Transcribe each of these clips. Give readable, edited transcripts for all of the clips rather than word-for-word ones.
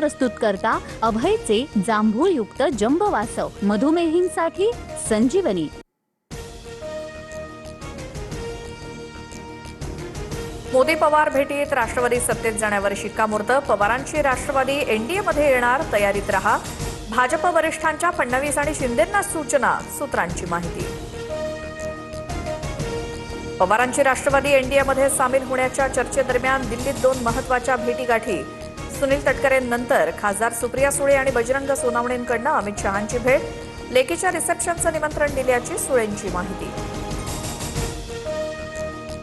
प्रस्तुत करता अभयचे जांभूळयुक्त जंबवासव मधुमेहींसाठी संजीवनी। मोदी पवार भेटीत राष्ट्रवादी सत्तेत जाण्यावर शिक्कामोर्तब। पवारांची राष्ट्रवादी एनडीए मध्ये येणार, तयारीत रहा। भाजप वरिष्ठांच्या फडणवीस आणि शिंदेंना सूचना, सूत्रांची माहिती। पवारांची राष्ट्रवादी एनडीए मध्ये सामील होण्याच्या चर्चेदरम्यान दिल्लीत दोन महत्त्वाच्या भेटीगाठी। सुनील तटकरेंनंतर खासदार सुप्रिया सुळे आणि बजरंग सोनवणेंकडून अमित शहांची भेट। लेकीच्या रिसेप्शनचं निमंत्रण दिल्याची सुळेंची माहिती।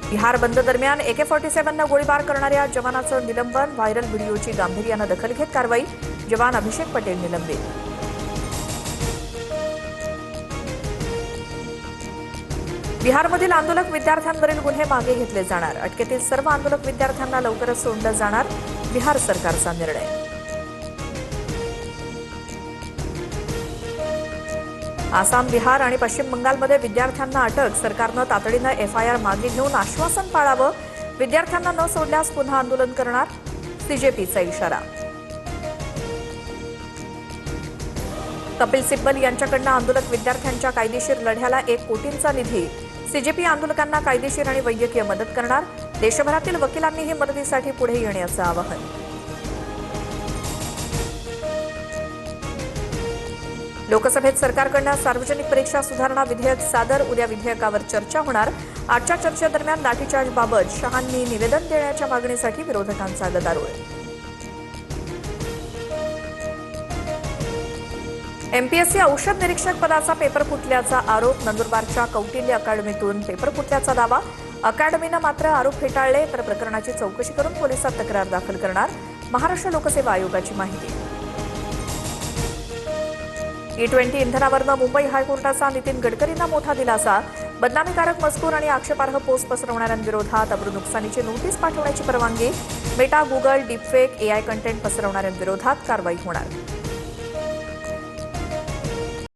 बिहार बंद दरम्यान AK-47 गोळीबार करणाऱ्या जवानाचं निलंबन। व्हायरल व्हिडिओची गांभीर्यानं दखल घेत कारवाई। जवान अभिषेक पटेल निलंबित। बिहारमधील आंदोलक विद्यार्थ्यांवरील गुन्हे मागे घेतले जाणार। अटकेतील सर्व आंदोलक विद्यार्थ्यांना लवकरच सोडलं जाणार, बिहार सरकारचा निर्णय। आसाम, बिहार आणि पश्चिम बंगालमध्ये विद्यार्थ्यांना अटक। सरकारनं तातडीनं FIR मागे घेऊन आश्वासन पाळावं। विद्यार्थ्यांना न सोडल्यास पुन्हा आंदोलन करणार, CJPचा इशारा। कपिल सिब्बल यांच्याकडून आंदोलक विद्यार्थ्यांच्या कायदेशीर लढ्याला 1 कोटींचा निधी। CJP आंदोलकांना कायदेशीर आणि वैद्यकीय मदत करणार। देशभरातील वकिलांनीही मदतीसाठी पुढे येण्याचं आवाहन। लोकसभेत सरकारकडून सार्वजनिक परीक्षा सुधारणा विधेयक सादर। उद्या विधेयकावर चर्चा होणार। आजच्या चर्चेदरम्यान लाठीचार्जबाबत शहांनी निवेदन देण्याच्या मागणीसाठी विरोधकांचा गदारोळ। MPSC औषध निरीक्षक पदाचा पेपर फुटल्याचा आरोप। नंदुरबारच्या कौटिल्य अकादमीतून पेपर फुटल्याचा दावा। अकादमीनं मात्र आरोप फेटाळले, तर प्रकरणाची चौकशी करून पोलिसात तक्रार दाखल करणार, महाराष्ट्र लोकसेवा आयोगाची माहिती। E20 इंधनावरनं मुंबई हायकोर्टाचा नितीन गडकरींना मोठा दिलासा। बदनामीकारक मजकूर आणि आक्षेपार्ह पोस्ट पसरवणाऱ्यांविरोधात अब्रू नुकसानीची नोटीस पाठवण्याची परवानगी। Meta, Google, deepfake, AI content पसरवणाऱ्यांविरोधात कारवाई होणार।